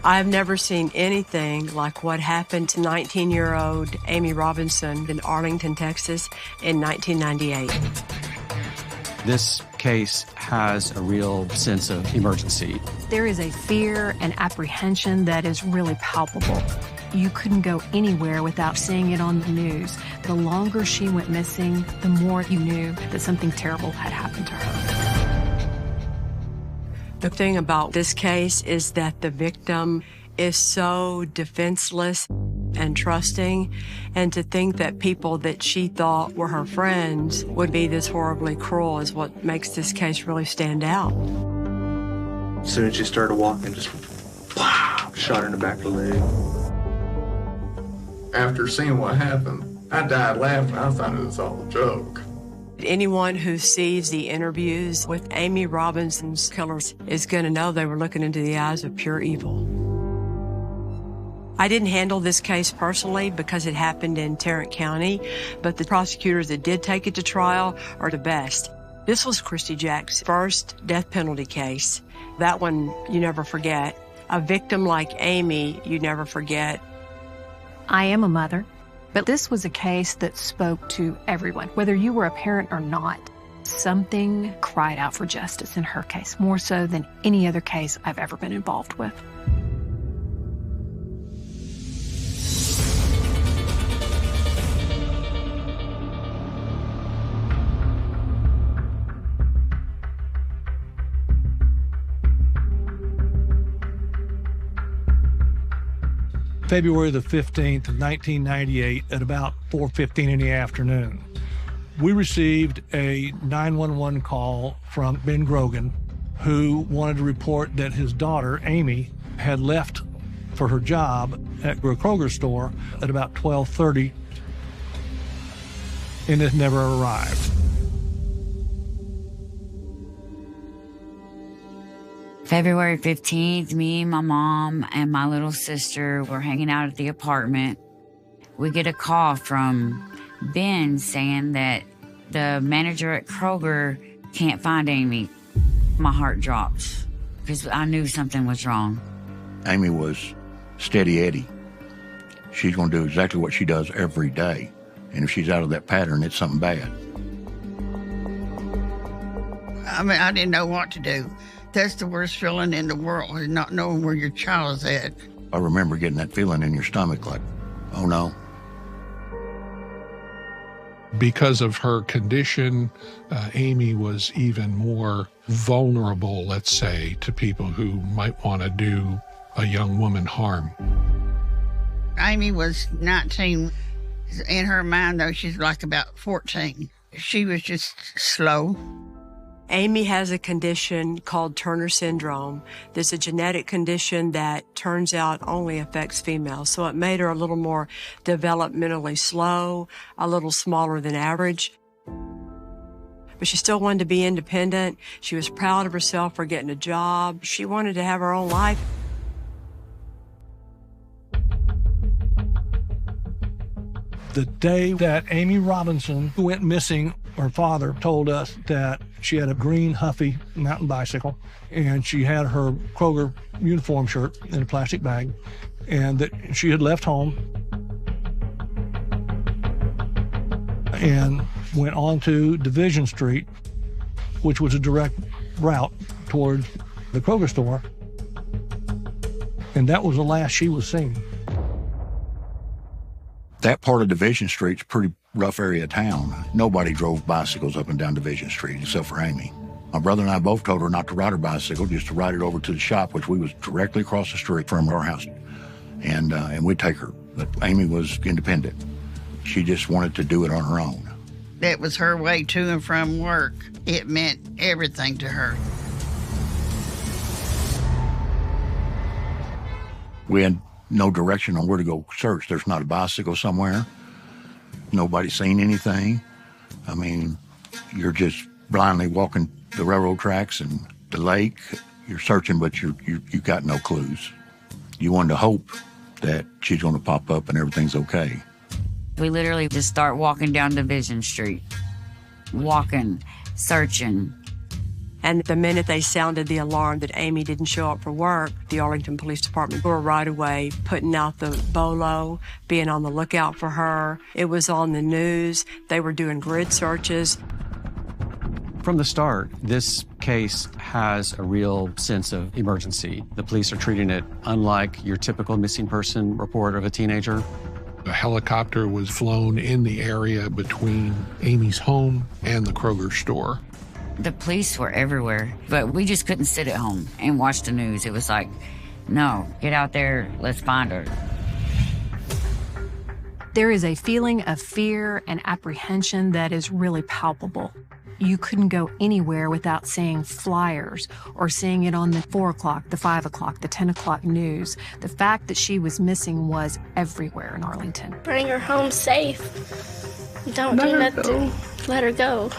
I've never seen anything like what happened to 19-year-old Amy Robinson in Arlington, Texas in 1998. This case has a real sense of emergency. There is a fear and apprehension that is really palpable. You couldn't go anywhere without seeing it on the news. The longer she went missing, the more you knew that something terrible had happened to her. The thing about this case is that the victim is so defenseless and trusting, and to think that people that she thought were her friends would be this horribly cruel is what makes this case really stand out. As soon as she started walking, just shot her in the back of the leg. After seeing what happened, I died laughing. I thought it was all a joke. Anyone who sees the interviews with Amy Robinson's killers is going to know they were looking into the eyes of pure evil. I didn't handle this case personally because it happened in Tarrant County, but the prosecutors that did take it to trial are the best. This was Christy Jack's first death penalty case. That one you never forget. A victim like Amy, you never forget. I am a mother, but this was a case that spoke to everyone, whether you were a parent or not. Something cried out for justice in her case, more so than any other case I've ever been involved with. February the 15th of 1998 at about 4:15 in the afternoon. We received a 911 call from Ben Grogan, who wanted to report that his daughter, Amy, had left for her job at a Kroger store at about 12:30 and had never arrived. February 15th, me, my mom, and my little sister were hanging out at the apartment. We get a call from Ben saying that the manager at Kroger can't find Amy. My heart dropped because I knew something was wrong. Amy was steady Eddie. She's going to do exactly what she does every day. And if she's out of that pattern, it's something bad. I mean, I didn't know what to do. That's the worst feeling in the world, is not knowing where your child is at. I remember getting that feeling in your stomach like, oh no. Because of her condition, Amy was even more vulnerable, let's say, to people who might want to do a young woman harm. Amy was 19. In her mind, though, she's like about 14. She was just slow. Amy has a condition called Turner syndrome. There's a genetic condition that turns out only affects females. So it made her a little more developmentally slow, a little smaller than average. But she still wanted to be independent. She was proud of herself for getting a job. She wanted to have her own life. The day that Amy Robinson went missing, her father told us that she had a green Huffy mountain bicycle, and she had her Kroger uniform shirt in a plastic bag, and that she had left home and went on to Division Street, which was a direct route towards the Kroger store, and that was the last she was seen. That part of Division Street's a pretty rough area of town. Nobody drove bicycles up and down Division Street except for Amy. My brother and I both told her not to ride her bicycle, just to ride it over to the shop, which we was directly across the street from our house. And we'd take her. But Amy was independent. She just wanted to do it on her own. That was her way to and from work. It meant everything to her. We had no direction on where to go search. There's not a bicycle somewhere. Nobody's seen anything. I mean, you're just blindly walking the railroad tracks and the lake. You're searching, but you got no clues. You wanted to hope that she's going to pop up and everything's okay. We literally just start walking down Division Street, walking, searching. And the minute they sounded the alarm that Amy didn't show up for work, the Arlington Police Department were right away putting out the BOLO, being on the lookout for her. It was on the news. They were doing grid searches. From the start, this case has a real sense of emergency. The police are treating it unlike your typical missing person report of a teenager. A helicopter was flown in the area between Amy's home and the Kroger store. The police were everywhere, but we just couldn't sit at home and watch the news. It was like, no, get out there, let's find her. There is a feeling of fear and apprehension that is really palpable. You couldn't go anywhere without seeing flyers or seeing it on the 4 o'clock, the 5 o'clock, the 10 o'clock news. The fact that she was missing was everywhere in Arlington. Bring her home safe. Don't do nothing. Let her go.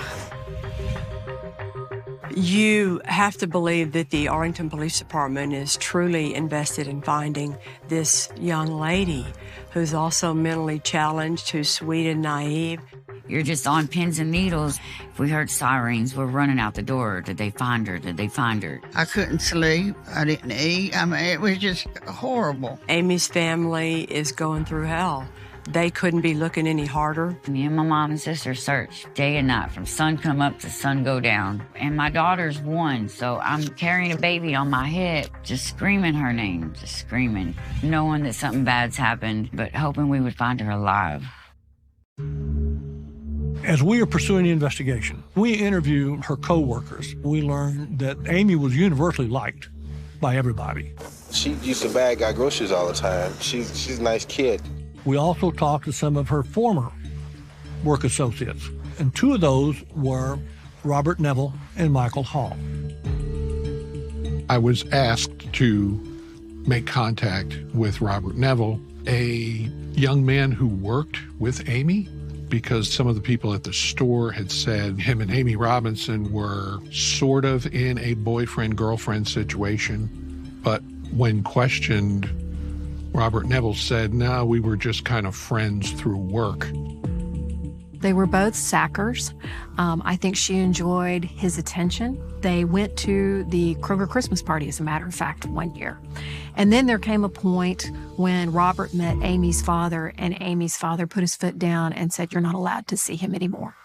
You have to believe that the Arlington Police Department is truly invested in finding this young lady who's also mentally challenged, who's sweet and naive. You're just on pins and needles. If we heard sirens, we're running out the door. Did they find her? Did they find her? I couldn't sleep. I didn't eat. I mean, it was just horrible. Amy's family is going through hell. They couldn't be looking any harder. Me and my mom and sister searched day and night from sun come up to sun go down. And my daughter's 1, so I'm carrying a baby on my hip, just screaming her name, just screaming, knowing that something bad's happened, but hoping we would find her alive. As we are pursuing the investigation, we interviewed her co-workers. We learned that Amy was universally liked by everybody. She used to bag our groceries all the time. She's a nice kid. We also talked to some of her former work associates, and 2 of those were Robert Neville and Michael Hall. I was asked to make contact with Robert Neville, a young man who worked with Amy, because some of the people at the store had said him and Amy Robinson were sort of in a boyfriend-girlfriend situation. But when questioned, Robert Neville said, no, we were just kind of friends through work. They were both sackers. I think she enjoyed his attention. They went to the Kroger Christmas party, as a matter of fact, one year. And then there came a point when Robert met Amy's father, and Amy's father put his foot down and said, you're not allowed to see him anymore.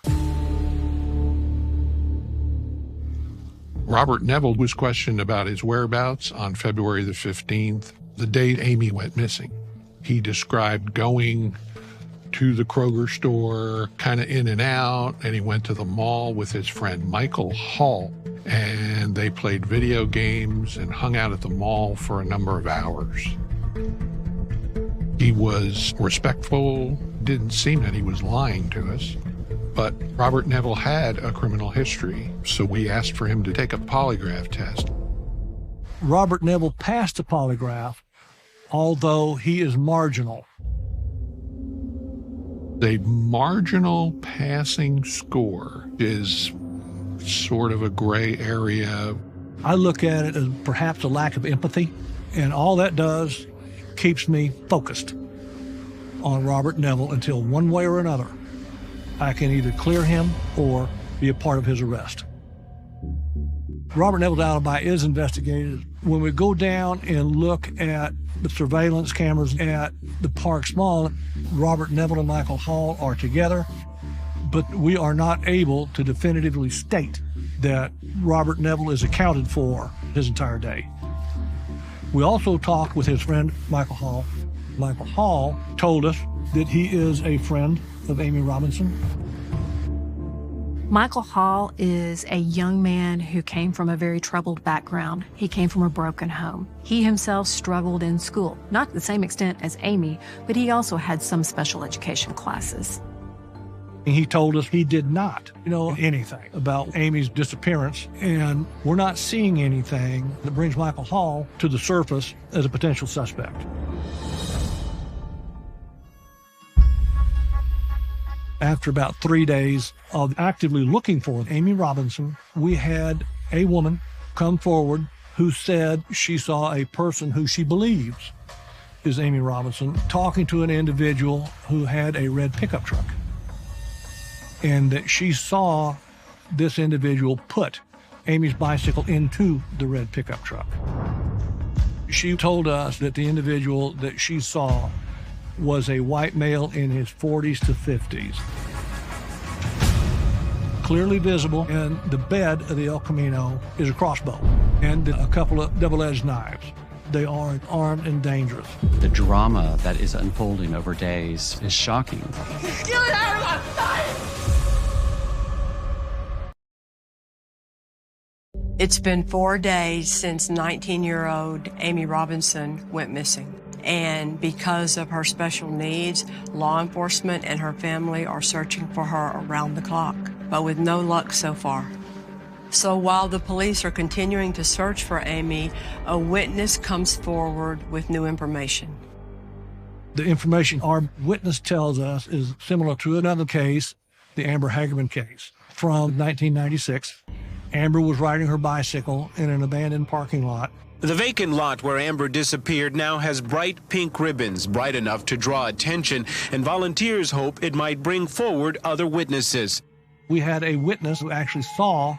Robert Neville was questioned about his whereabouts on February the 15th, the day Amy went missing. He described going to the Kroger store, kind of in and out, and he went to the mall with his friend Michael Hall, and they played video games and hung out at the mall for a number of hours. He was respectful, didn't seem that he was lying to us, but Robert Neville had a criminal history, so we asked for him to take a polygraph test. Robert Neville passed the polygraph, although he is marginal. A marginal passing score is sort of a gray area. I look at it as perhaps a lack of empathy, and all that does keeps me focused on Robert Neville until one way or another I can either clear him or be a part of his arrest. Robert Neville's alibi is investigated. When we go down and look at the surveillance cameras at the Parks Mall, Robert Neville and Michael Hall are together, but we are not able to definitively state that Robert Neville is accounted for his entire day. We also talked with his friend, Michael Hall. Michael Hall told us that he is a friend of Amy Robinson. Michael Hall is a young man who came from a very troubled background. He came from a broken home. He himself struggled in school, not to the same extent as Amy, but he also had some special education classes. He told us he did not know anything about Amy's disappearance, and we're not seeing anything that brings Michael Hall to the surface as a potential suspect. After about 3 days of actively looking for Amy Robinson, we had a woman come forward who said she saw a person who she believes is Amy Robinson talking to an individual who had a red pickup truck, and that she saw this individual put Amy's bicycle into the red pickup truck. She told us that the individual that she saw was a white male in his 40s to 50s. Clearly visible in the bed of the El Camino is a crossbow and a couple of double-edged knives. They are armed and dangerous. The drama that is unfolding over days is shocking. Get out of my sight! It's been 4 days since 19-year-old Amy Robinson went missing. And because of her special needs, law enforcement and her family are searching for her around the clock, but with no luck so far. So while the police are continuing to search for Amy, a witness comes forward with new information. The information our witness tells us is similar to another case, the Amber Hagerman case from 1996. Amber was riding her bicycle in an abandoned parking lot. The vacant lot where Amber disappeared now has bright pink ribbons, bright enough to draw attention, and volunteers hope it might bring forward other witnesses. We had a witness who actually saw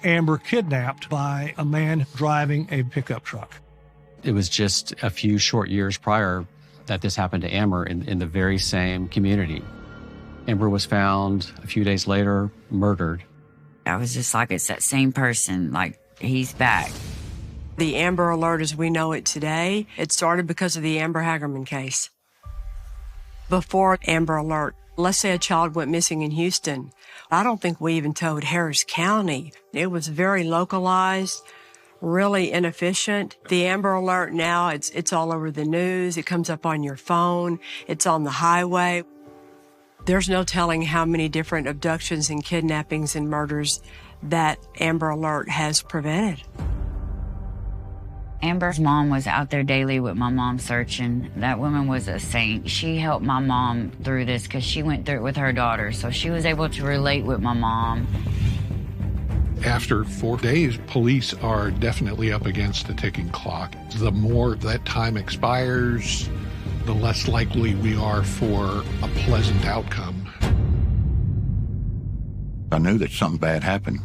Amber kidnapped by a man driving a pickup truck. It was just a few short years prior that this happened to Amber in the very same community. Amber was found a few days later, murdered. I was just like, it's that same person, like, he's back. The Amber Alert as we know it today, it started because of the Amber Hagerman case. Before Amber Alert, let's say a child went missing in Houston. I don't think we even told Harris County. It was very localized, really inefficient. The Amber Alert now, it's all over the news. It comes up on your phone. It's on the highway. There's no telling how many different abductions and kidnappings and murders that Amber Alert has prevented. Amber's mom was out there daily with my mom searching. That woman was a saint. She helped my mom through this because she went through it with her daughter, so she was able to relate with my mom. After 4 days, police are definitely up against the ticking clock. The more that time expires, the less likely we are for a pleasant outcome. I knew that something bad happened.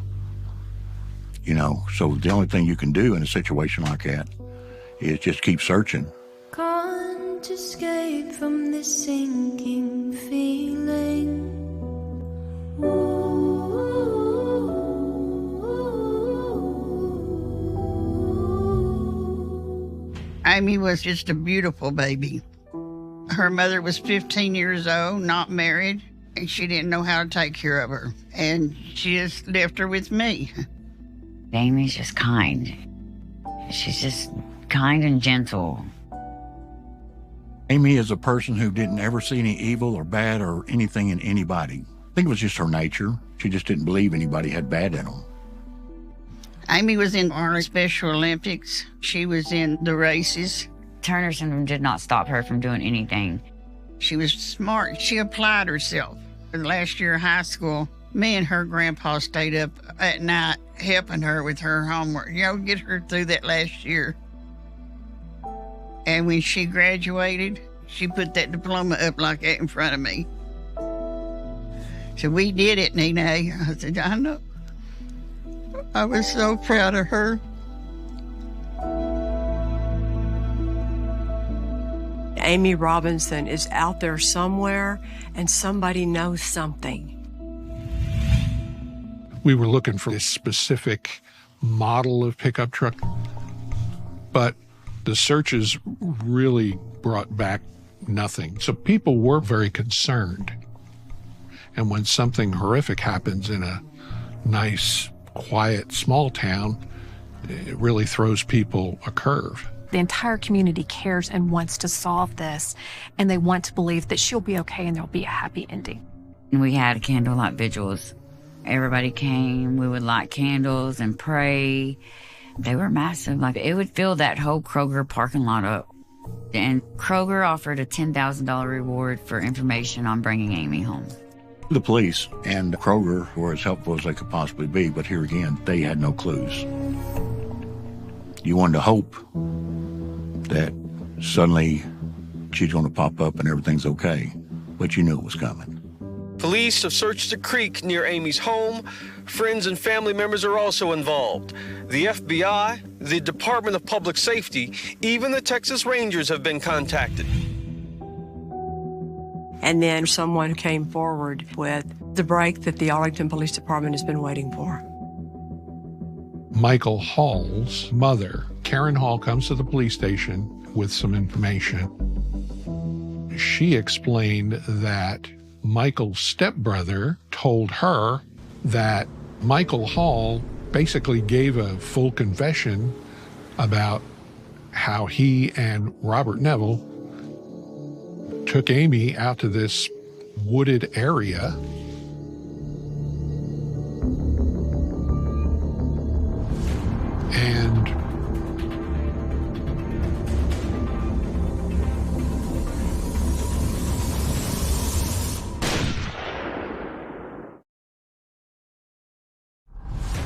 You know, so the only thing you can do in a situation like that is just keep searching. Can't escape from this sinking feeling. Amy was just a beautiful baby. Her mother was 15 years old, not married, and she didn't know how to take care of her. And she just left her with me. Amy's just kind. She's just kind and gentle. Amy is a person who didn't ever see any evil or bad or anything in anybody. I think it was just her nature. She just didn't believe anybody had bad in them. Amy was in our Special Olympics. She was in the races. Turner syndrome did not stop her from doing anything. She was smart. She applied herself. In last year of high school, me and her grandpa stayed up at night helping her with her homework, get her through that last year. And when she graduated, she put that diploma up like that in front of me. So we did it, Nene. I said, I know. I was so proud of her. Amy Robinson is out there somewhere, and somebody knows something. We were looking for a specific model of pickup truck, but the searches really brought back nothing. So people were very concerned. And when something horrific happens in a nice, quiet, small town, it really throws people a curve. The entire community cares and wants to solve this, and they want to believe that she'll be okay and there'll be a happy ending. We had candlelight vigils. Everybody came, we would light candles and pray. They were massive. Like, it would fill that whole Kroger parking lot up. And Kroger offered a $10,000 reward for information on bringing Amy home. The police and Kroger were as helpful as they could possibly be, but here again, they had no clues. You wanted to hope that suddenly she's going to pop up and everything's okay, but you knew it was coming. Police have searched the creek near Amy's home. Friends and family members are also involved. The FBI, the Department of Public Safety, even the Texas Rangers have been contacted. And then someone came forward with the break that the Arlington Police Department has been waiting for. Michael Hall's mother, Karen Hall, comes to the police station with some information. She explained that Michael's stepbrother told her that Michael Hall basically gave a full confession about how he and Robert Neville took Amy out to this wooded area and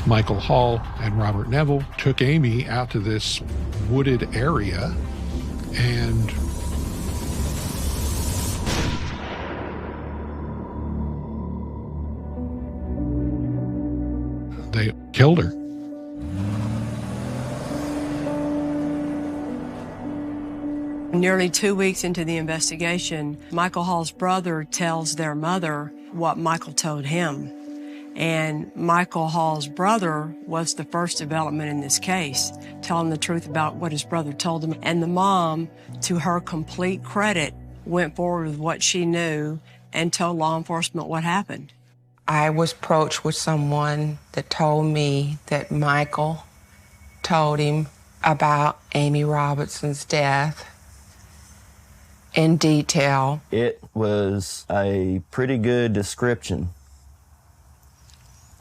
Michael Hall and Robert Neville took Amy out to this wooded area and they killed her. Nearly 2 weeks into the investigation, Michael Hall's brother tells their mother what Michael told him. And Michael Hall's brother was the first development in this case, telling the truth about what his brother told him. And the mom, to her complete credit, went forward with what she knew and told law enforcement what happened. I was approached with someone that told me that Michael told him about Amy Robinson's death in detail. It was a pretty good description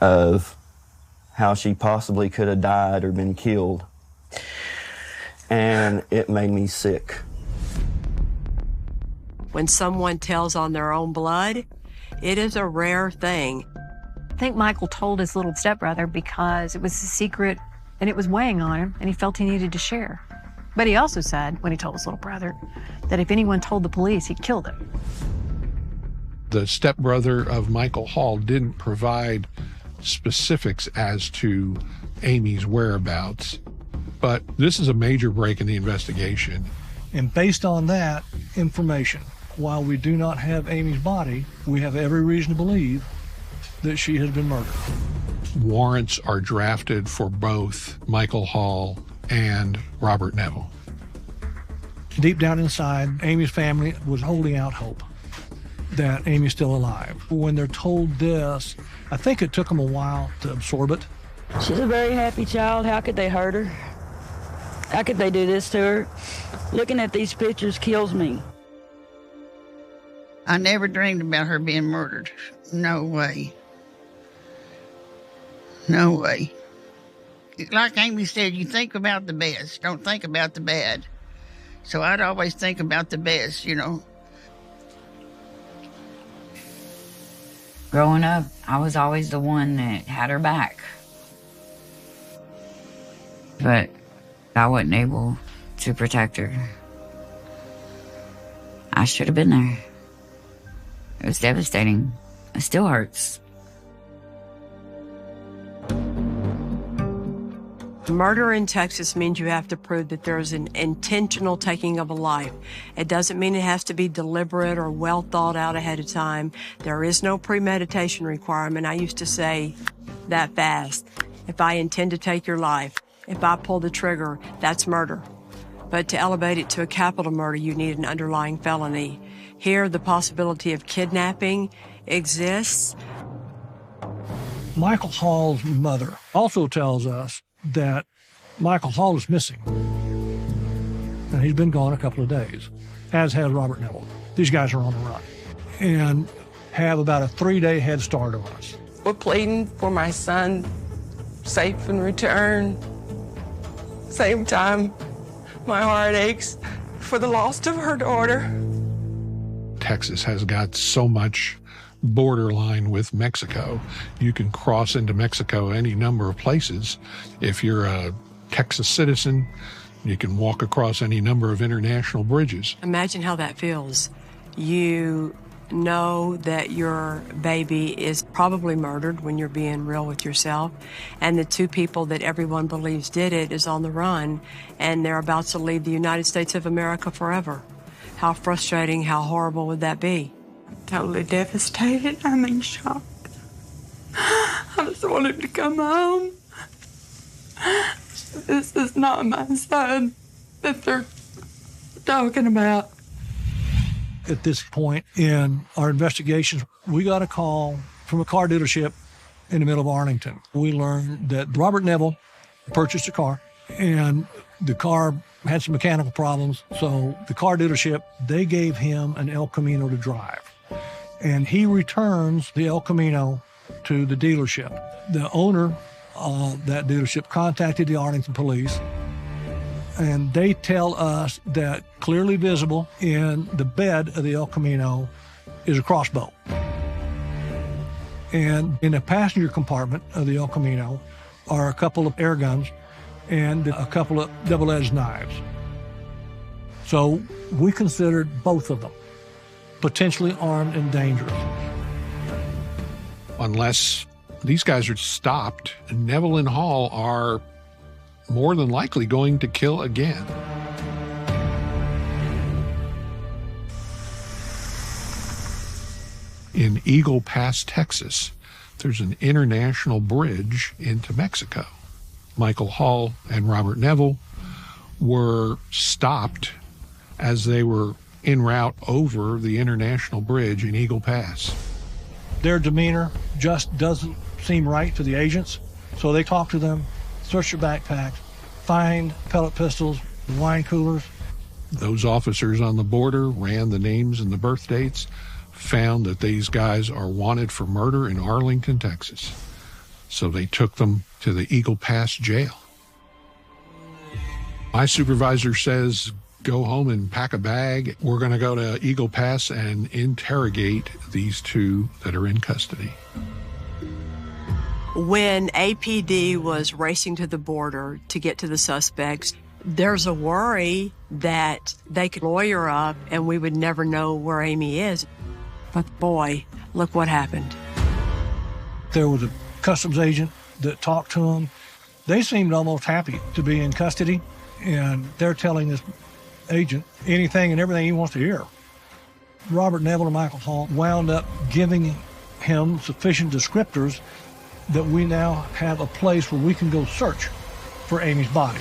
of how she possibly could have died or been killed. And it made me sick. When someone tells on their own blood, it is a rare thing. I think Michael told his little stepbrother because it was a secret and it was weighing on him and he felt he needed to share. But he also said, when he told his little brother, that if anyone told the police, he'd kill them. The stepbrother of Michael Hall didn't provide specifics as to Amy's whereabouts, but this is a major break in the investigation. And based on that information, while we do not have Amy's body, we have every reason to believe that she has been murdered. Warrants are drafted for both Michael Hall and Robert Neville. Deep down inside, Amy's family was holding out hope that Amy's still alive. When they're told this, I think it took them a while to absorb it. She's a very happy child. How could they hurt her? How could they do this to her? Looking at these pictures kills me. I never dreamed about her being murdered. No way. No way. Like Amy said, you think about the best. Don't think about the bad. So I'd always think about the best, you know. Growing up, I was always the one that had her back. But I wasn't able to protect her. I should have been there. It was devastating. It still hurts. Murder in Texas means you have to prove that there's an intentional taking of a life. It doesn't mean it has to be deliberate or well thought out ahead of time. There is no premeditation requirement. I used to say that fast. If I intend to take your life, if I pull the trigger, that's murder. But to elevate it to a capital murder, you need an underlying felony. Here, the possibility of kidnapping exists. Michael Hall's mother also tells us that Michael Hall is missing. And he's been gone a couple of days, as has Robert Neville. These guys are on the run and have about a 3-day head start on us. We're pleading for my son safe and return. Same time, my heart aches for the loss of her daughter. Texas has got so much borderline with Mexico. You can cross into Mexico any number of places. If you're a Texas citizen, you can walk across any number of international bridges. Imagine how that feels. You know that your baby is probably murdered when you're being real with yourself, and the two people that everyone believes did it is on the run, and they're about to leave the United States of America forever. How frustrating, how horrible would that be? Totally devastated. I'm in shock. I just want him to come home. This is not my son that they're talking about. At this point in our investigations, we got a call from a car dealership in the middle of Arlington. We learned that Robert Neville purchased a car, and the car had some mechanical problems. So the car dealership, they gave him an El Camino to drive. And he returns the El Camino to the dealership. The owner of that dealership contacted the Arlington police, and they tell us that clearly visible in the bed of the El Camino is a crossbow. And in the passenger compartment of the El Camino are a couple of air guns and a couple of double-edged knives. So we considered both of them potentially armed and dangerous. Unless these guys are stopped, Neville and Hall are more than likely going to kill again. In Eagle Pass, Texas, there's an international bridge into Mexico. Michael Hall and Robert Neville were stopped as they were en route over the international bridge in Eagle Pass. Their demeanor just doesn't seem right to the agents, so they talk to them, search their backpacks, find pellet pistols, wine coolers. Those officers on the border ran the names and the birth dates, found that these guys are wanted for murder in Arlington, Texas. So they took them to the Eagle Pass jail. My supervisor says, go home and pack a bag. We're going to go to Eagle Pass and interrogate these two that are in custody. When APD was racing to the border to get to the suspects, there's a worry that they could lawyer up and we would never know where Amy is. But boy, look what happened. There was a customs agent that talked to them. They seemed almost happy to be in custody, and they're telling this agent anything and everything he wants to hear. Robert Neville and Michael Hall wound up giving him sufficient descriptors that we now have a place where we can go search for Amy's body.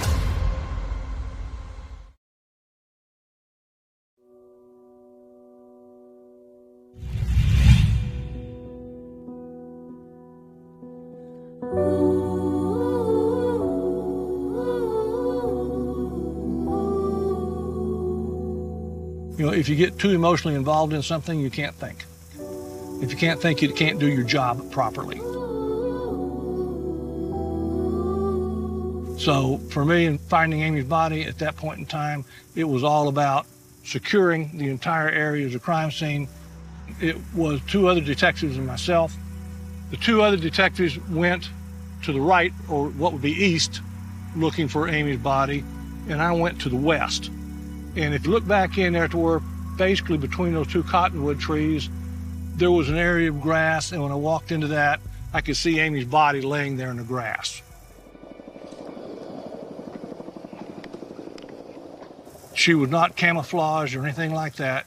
You know, if you get too emotionally involved in something, you can't think. If you can't think, you can't do your job properly. So for me, in finding Amy's body at that point in time, it was all about securing the entire area as a crime scene. It was two other detectives and myself. The two other detectives went to the right, or what would be east, looking for Amy's body, and I went to the west. And if you look back in there to where basically between those two cottonwood trees, there was an area of grass, and when I walked into that, I could see Amy's body laying there in the grass. She was not camouflaged or anything like that.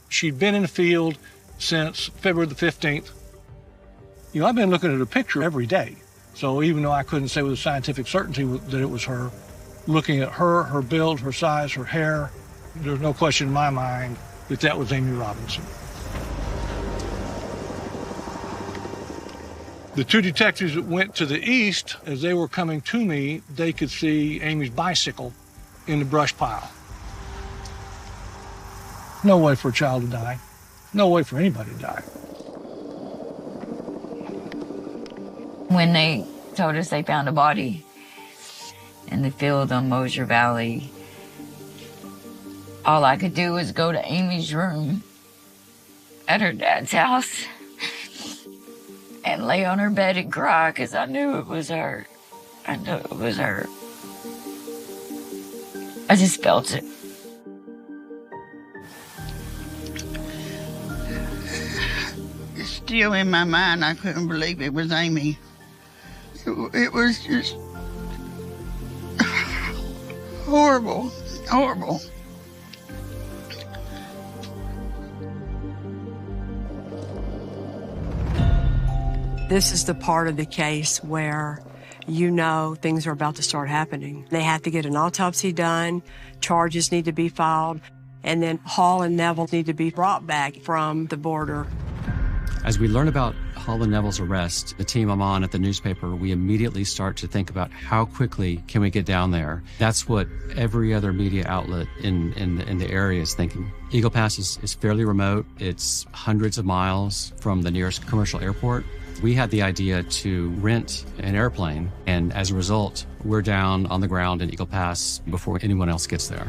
She'd been in the field since February the 15th. You know, I've been looking at her picture every day. So even though I couldn't say with a scientific certainty that it was her, looking at her, her build, her size, her hair, there's no question in my mind that that was Amy Robinson. The two detectives that went to the east, as they were coming to me, they could see Amy's bicycle in the brush pile. No way for a child to die. No way for anybody to die. When they told us they found a body in the field on Mosier Valley, all I could do was go to Amy's room at her dad's house and lay on her bed and cry because I knew it was her. I knew it was her. I just felt it. still in my mind. I couldn't believe it was Amy. It was just horrible, horrible. This is the part of the case where you know things are about to start happening. They have to get an autopsy done, charges need to be filed, and then Hall and Neville need to be brought back from the border. As we learn about Hall and Neville's arrest, the team I'm on at the newspaper, we immediately start to think about how quickly can we get down there. That's what every other media outlet in the area is thinking. Eagle Pass is fairly remote. It's hundreds of miles from the nearest commercial airport. We had the idea to rent an airplane, and as a result, we're down on the ground in Eagle Pass before anyone else gets there.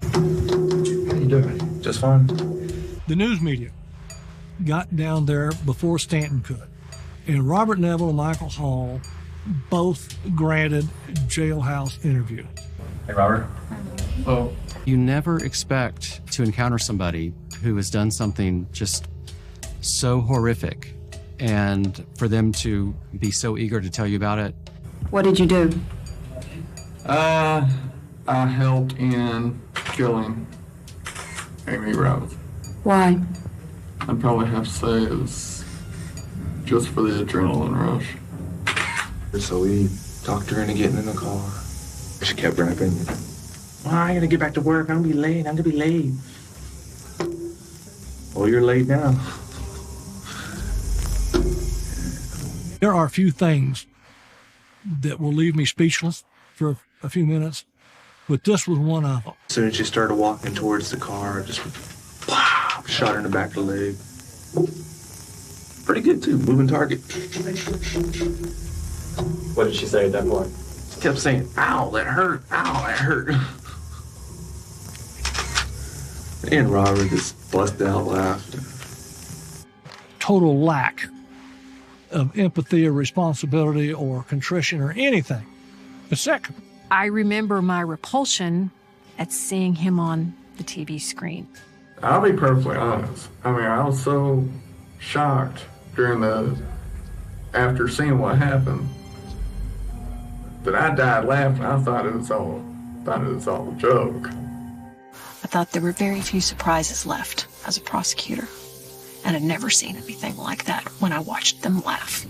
How you doing? Just fine? The news media got down there before Stanton could. And Robert Neville and Michael Hall both granted jailhouse interview. Hey, Robert. Oh. You never expect to encounter somebody who has done something just so horrific, and for them to be so eager to tell you about it. What did you do? I helped in killing Amy Robertson. Why? I'd probably have to say it was just for the adrenaline rush. So we talked her into getting in the car. She kept rapping. Well, I gotta get back to work. I'm gonna be late. I'm gonna be late. Well, you're late now. There are a few things that will leave me speechless for a few minutes, but this was one of them. As soon as she started walking towards the car, just shot her in the back of the leg. Pretty good, too. Moving target. What did she say at that point? She kept saying, ow, that hurt. Ow, that hurt. And Robert just busted out laughing. Total lack of empathy or responsibility or contrition or anything. It's sick. I remember my repulsion at seeing him on the TV screen. I'll be perfectly honest. I mean, I was so shocked after seeing what happened that I died laughing. I thought it was all a joke. I thought there were very few surprises left as a prosecutor, and I'd never seen anything like that when I watched them laugh.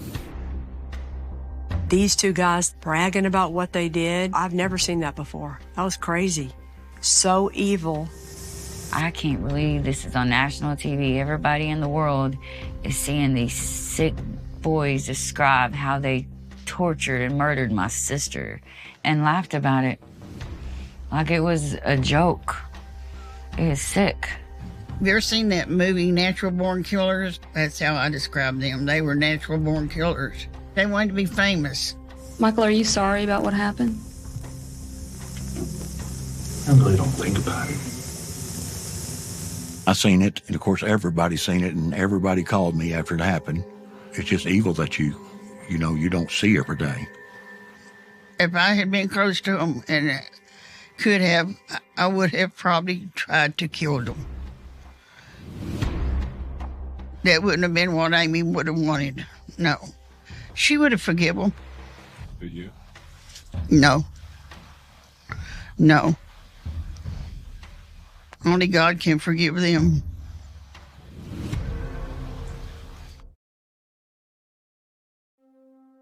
These two guys bragging about what they did, I've never seen that before. That was crazy. So evil. I can't believe this is on national TV. Everybody in the world is seeing these sick boys describe how they tortured and murdered my sister and laughed about it like it was a joke. It is sick. You ever seen that movie, Natural Born Killers? That's how I describe them. They were natural born killers. They wanted to be famous. Michael, are you sorry about what happened? I really don't think about it. I seen it, and of course everybody seen it, and everybody called me after it happened. It's just evil that you don't see every day. If I had been close to them and could have, I would have probably tried to kill them. That wouldn't have been what Amy would have wanted. No. She would have forgiven them. Did you? No. No. Only God can forgive them.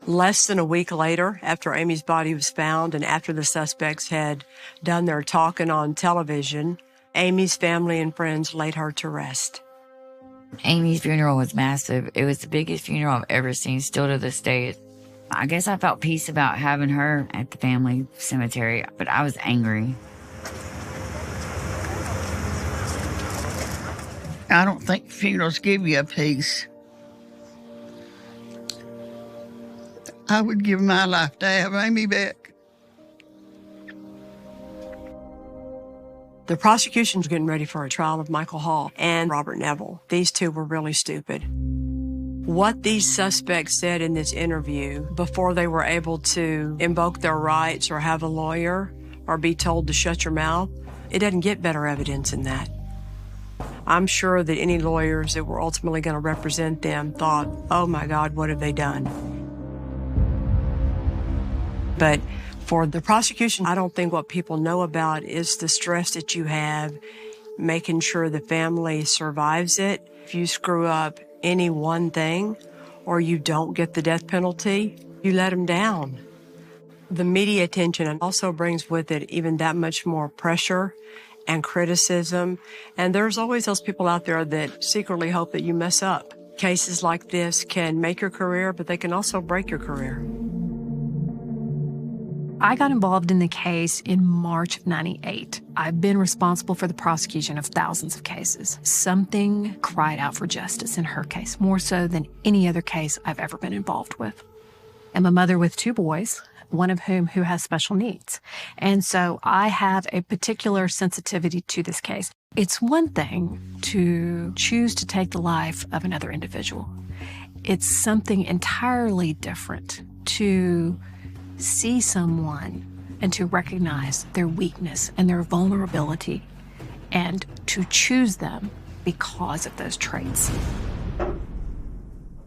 Less than a week later, after Amy's body was found and after the suspects had done their talking on television, Amy's family and friends laid her to rest. Amy's funeral was massive. It was the biggest funeral I've ever seen, still to this day. I guess I felt peace about having her at the family cemetery, but I was angry. I don't think funerals give you a peace. I would give my life to have Amy back. The prosecution's getting ready for a trial of Michael Hall and Robert Neville. These two were really stupid. What these suspects said in this interview before they were able to invoke their rights or have a lawyer or be told to shut your mouth, it doesn't get better evidence than that. I'm sure that any lawyers that were ultimately going to represent them thought, oh my God, what have they done? But for the prosecution, I don't think what people know about is the stress that you have, making sure the family survives it. If you screw up any one thing or you don't get the death penalty, you let them down. The media attention also brings with it even that much more pressure and criticism. And there's always those people out there that secretly hope that you mess up. Cases like this can make your career, but they can also break your career. I got involved in the case in March of '98. I've been responsible for the prosecution of thousands of cases. Something cried out for justice in her case, more so than any other case I've ever been involved with. I'm a mother with 2 boys, one of whom who has special needs. And so I have a particular sensitivity to this case. It's one thing to choose to take the life of another individual. It's something entirely different to see someone and to recognize their weakness and their vulnerability and to choose them because of those traits.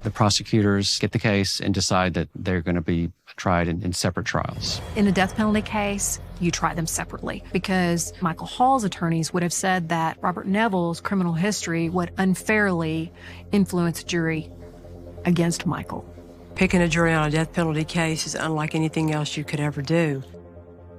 The prosecutors get the case and decide that they're going to be tried in separate trials. In a death penalty case, you try them separately because Michael Hall's attorneys would have said that Robert Neville's criminal history would unfairly influence a jury against Michael. Picking a jury on a death penalty case is unlike anything else you could ever do.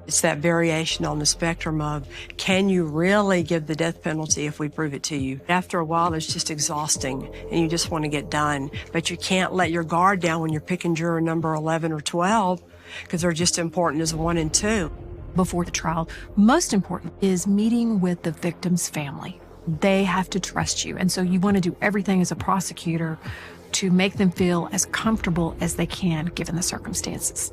It's that variation on the spectrum of, can you really give the death penalty if we prove it to you? After a while, it's just exhausting, and you just want to get done. But you can't let your guard down when you're picking juror number 11 or 12, because they're just important as 1 and 2. Before the trial, most important is meeting with the victim's family. They have to trust you, and so you want to do everything as a prosecutor to make them feel as comfortable as they can given the circumstances.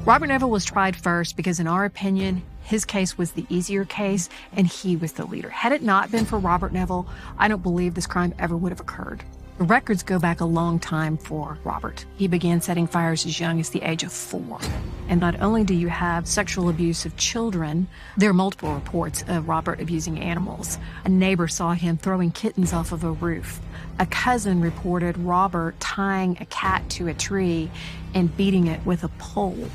Robert Neville was tried first because, in our opinion, his case was the easier case and he was the leader. Had it not been for Robert Neville, I don't believe this crime ever would have occurred. The records go back a long time for Robert. He began setting fires as young as the age of 4. And not only do you have sexual abuse of children, there are multiple reports of Robert abusing animals. A neighbor saw him throwing kittens off of a roof. A cousin reported Robert tying a cat to a tree and beating it with a pole.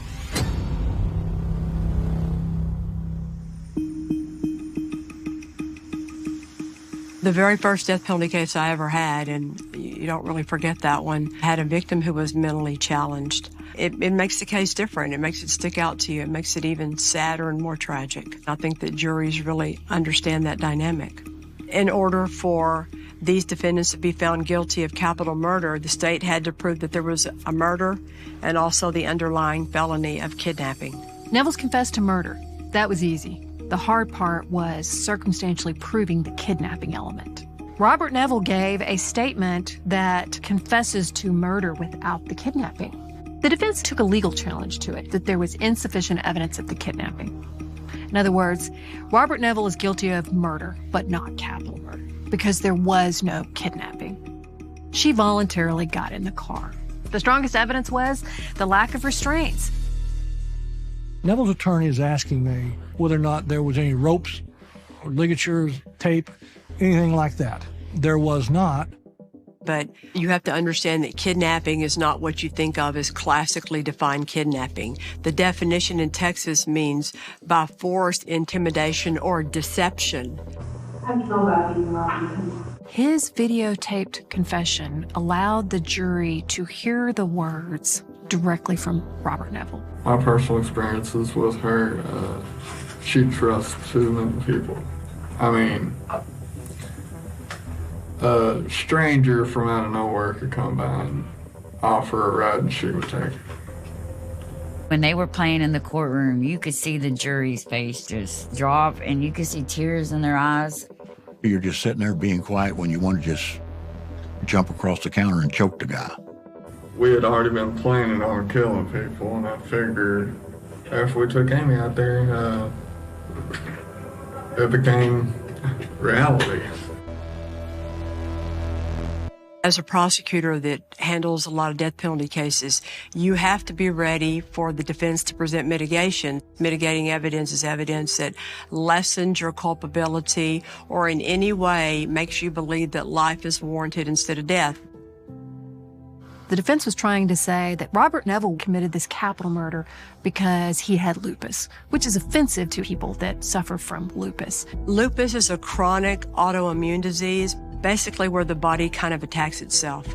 The very first death penalty case I ever had, and you don't really forget that one, had a victim who was mentally challenged. It makes the case different. It makes it stick out to you. It makes it even sadder and more tragic. I think that juries really understand that dynamic. In order for these defendants to be found guilty of capital murder, the state had to prove that there was a murder and also the underlying felony of kidnapping. Neville's confessed to murder. That was easy. The hard part was circumstantially proving the kidnapping element. Robert Neville gave a statement that confesses to murder without the kidnapping. The defense took a legal challenge to it, that there was insufficient evidence of the kidnapping. In other words, Robert Neville is guilty of murder, but not capital murder, because there was no kidnapping. She voluntarily got in the car. The strongest evidence was the lack of restraints. Neville's attorney is asking me whether or not there was any ropes or ligatures, tape, anything like that. There was not. But you have to understand that kidnapping is not what you think of as classically defined kidnapping. The definition in Texas means by force, intimidation, or deception. His videotaped confession allowed the jury to hear the words directly from Robert Neville. My personal experiences with her, she trusts too many people. I mean, a stranger from out of nowhere could come by and offer a ride and she would take it. When they were playing in the courtroom, you could see the jury's face just drop and you could see tears in their eyes. You're just sitting there being quiet when you want to just jump across the counter and choke the guy. We had already been planning on killing people, and I figured after we took Amy out there, it became reality. As a prosecutor that handles a lot of death penalty cases, you have to be ready for the defense to present mitigation. Mitigating evidence is evidence that lessens your culpability or in any way makes you believe that life is warranted instead of death. The defense was trying to say that Robert Neville committed this capital murder because he had lupus, which is offensive to people that suffer from lupus. Lupus is a chronic autoimmune disease, basically where the body kind of attacks itself.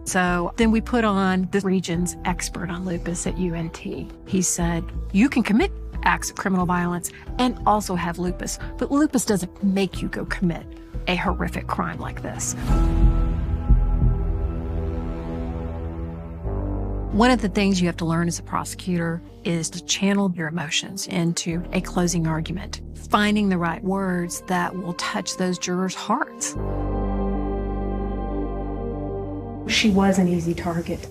So then we put on the region's expert on lupus at UNT. He said, you can commit acts of criminal violence and also have lupus, but lupus doesn't make you go commit a horrific crime like this. One of the things you have to learn as a prosecutor is to channel your emotions into a closing argument, finding the right words that will touch those jurors' hearts. She was an easy target.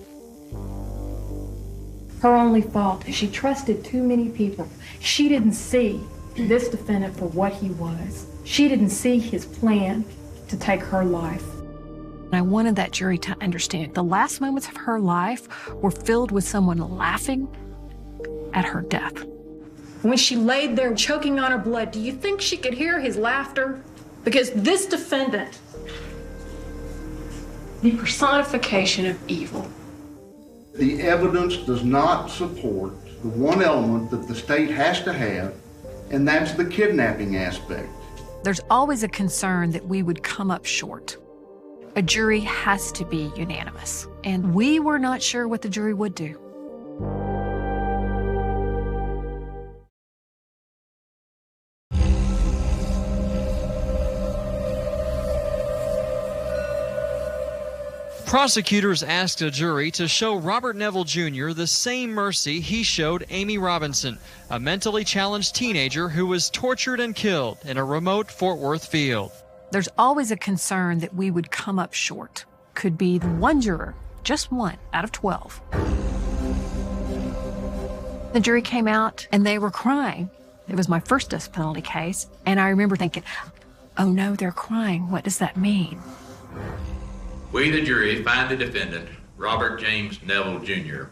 Her only fault is she trusted too many people. She didn't see this defendant for what he was. She didn't see his plan to take her life. I wanted that jury to understand the last moments of her life were filled with someone laughing at her death. When she laid there choking on her blood, do you think she could hear his laughter? Because this defendant, the personification of evil. The evidence does not support the one element that the state has to have, and that's the kidnapping aspect. There's always a concern that we would come up short. A jury has to be unanimous, and we were not sure what the jury would do. Prosecutors asked a jury to show Robert Neville Jr. the same mercy he showed Amy Robinson, a mentally challenged teenager who was tortured and killed in a remote Fort Worth field. There's always a concern that we would come up short. Could be the one juror, just one out of 12. The jury came out and they were crying. It was my first death penalty case, and I remember thinking, oh no, they're crying. What does that mean? We, the jury, find the defendant, Robert James Neville Jr.,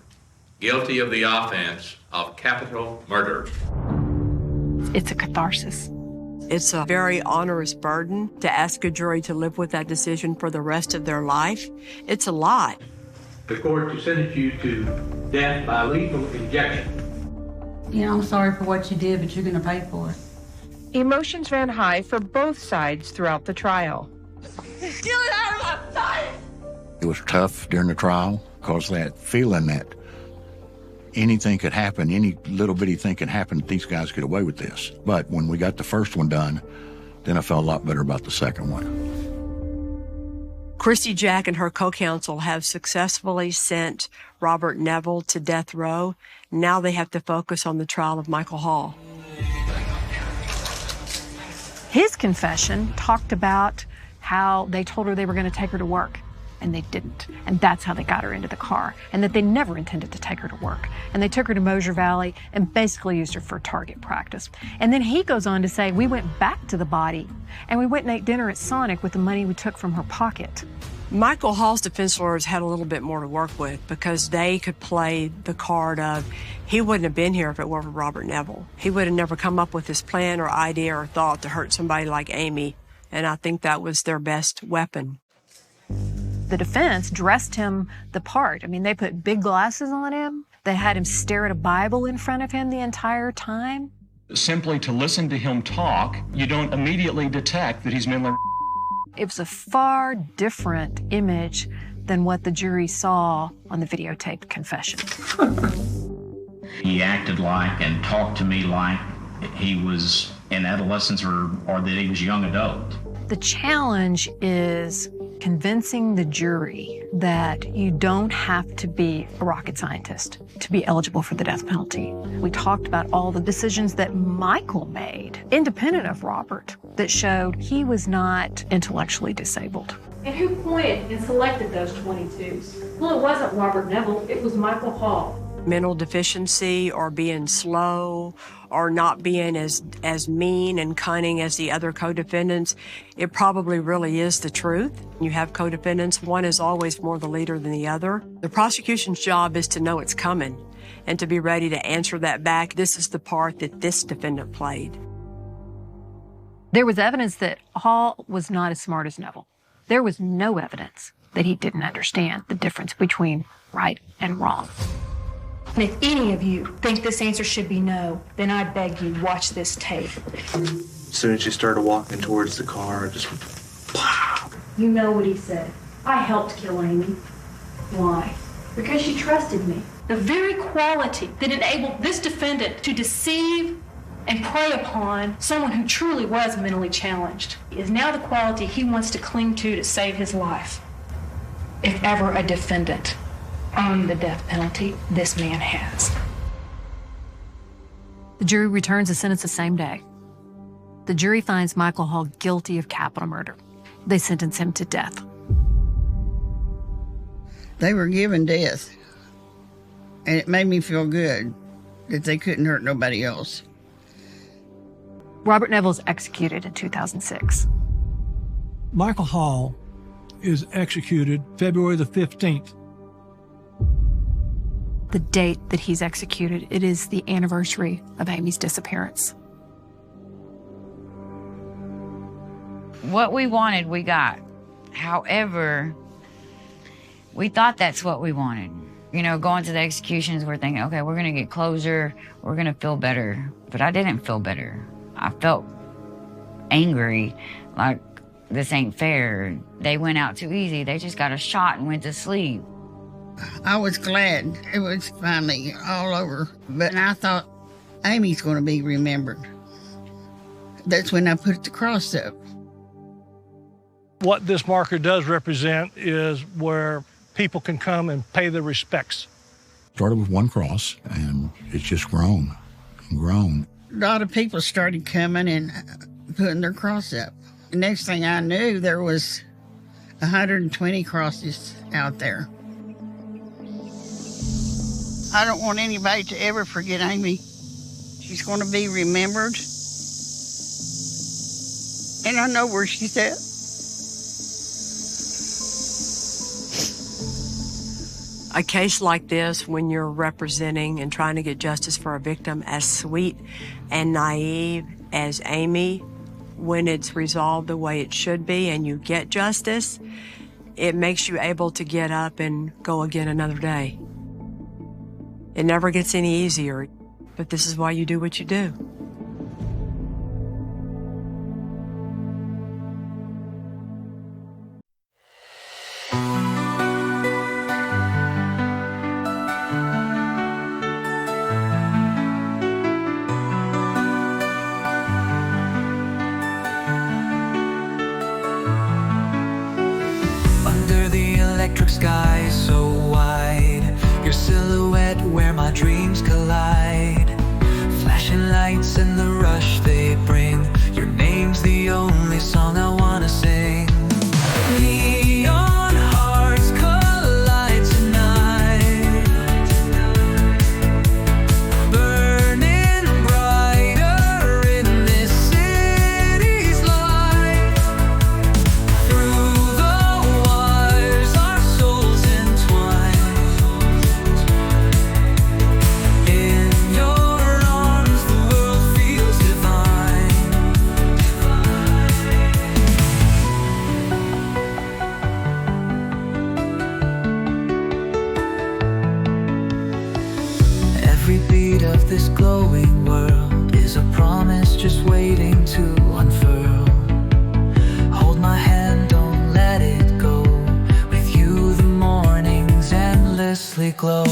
guilty of the offense of capital murder. It's a catharsis. It's a very onerous burden to ask a jury to live with that decision for the rest of their life. It's a lot. The court to sentence you to death by lethal injection. You know, I'm sorry for what you did, but you're going to pay for it. Emotions ran high for both sides throughout the trial. Get it out of my sight! It was tough during the trial because that feeling that anything could happen, any little bitty thing could happen, these guys get away with this. But when we got the first one done, then I felt a lot better about the second one. Christy Jack and her co-counsel have successfully sent Robert Neville to death row. Now they have to focus on the trial of Michael Hall. His confession talked about how they told her they were going to take her to work, and they didn't. And that's how they got her into the car, and that they never intended to take her to work. And they took her to Mosier Valley and basically used her for target practice. And then he goes on to say, we went back to the body, and we went and ate dinner at Sonic with the money we took from her pocket. Michael Hall's defense lawyers had a little bit more to work with because they could play the card of he wouldn't have been here if it weren't for Robert Neville. He would have never come up with this plan or idea or thought to hurt somebody like Amy. And I think that was their best weapon. The defense dressed him the part. I mean, they put big glasses on him. They had him stare at a Bible in front of him the entire time. Simply to listen to him talk, you don't immediately detect that he's mentally. It was a far different image than what the jury saw on the videotaped confession. He acted like and talked to me like he was in adolescence or that he was young adult. The challenge is convincing the jury that you don't have to be a rocket scientist to be eligible for the death penalty. We talked about all the decisions that Michael made, independent of Robert, that showed he was not intellectually disabled. And who pointed and selected those 22s? Well, it wasn't Robert Neville, it was Michael Hall. mental deficiency or being slow or not being as mean and cunning as the other co-defendants. It probably really is the truth. You have co-defendants, one is always more the leader than the other. The prosecution's job is to know it's coming and to be ready to answer that back. This is the part that this defendant played. There was evidence that Hall was not as smart as Neville. There was no evidence that he didn't understand the difference between right and wrong. And if any of you think this answer should be no, then I beg you, watch this tape. As soon as she started walking towards the car, I just pop. You know what he said. I helped kill Amy. Why? Because she trusted me. The very quality that enabled this defendant to deceive and prey upon someone who truly was mentally challenged is now the quality he wants to cling to save his life. If ever a defendant earned the death penalty, this man has. The jury returns a sentence the same day. The jury finds Michael Hall guilty of capital murder. They sentence him to death. They were given death, and it made me feel good that they couldn't hurt nobody else. Robert Neville's executed in 2006. Michael Hall is executed February the 15th. The date that he's executed, it is the anniversary of Amy's disappearance. What we wanted, we got. However, we thought that's what we wanted. You know, going to the executions, we're thinking, okay, we're gonna get closure, we're gonna feel better. But I didn't feel better. I felt angry, like this ain't fair. They went out too easy. They just got a shot and went to sleep. I was glad it was finally all over, but I thought Amy's going to be remembered. That's when I put the cross up. What this marker does represent is where people can come and pay their respects. Started with one cross, and it's just grown and grown. A lot of people started coming and putting their cross up. The next thing I knew, there was 120 crosses out there. I don't want anybody to ever forget Amy. She's going to be remembered. And I know where she's at. A case like this, when you're representing and trying to get justice for a victim as sweet and naive as Amy, when it's resolved the way it should be and you get justice, it makes you able to get up and go again another day. It never gets any easier, but this is why you do what you do. Under the electric sky so wide, your silhouette where my dreams collide. Flashing lights and the rush they bring. Your name's the only song I wanna sing. Neon hearts collide tonight, burning brighter in this city's light. Through the wires our souls entwine. In your arms the world feels divine. Every beat of this glowing world is a promise just waiting to unfurl. Hold my hand, don't let it go. With you the mornings endlessly glow.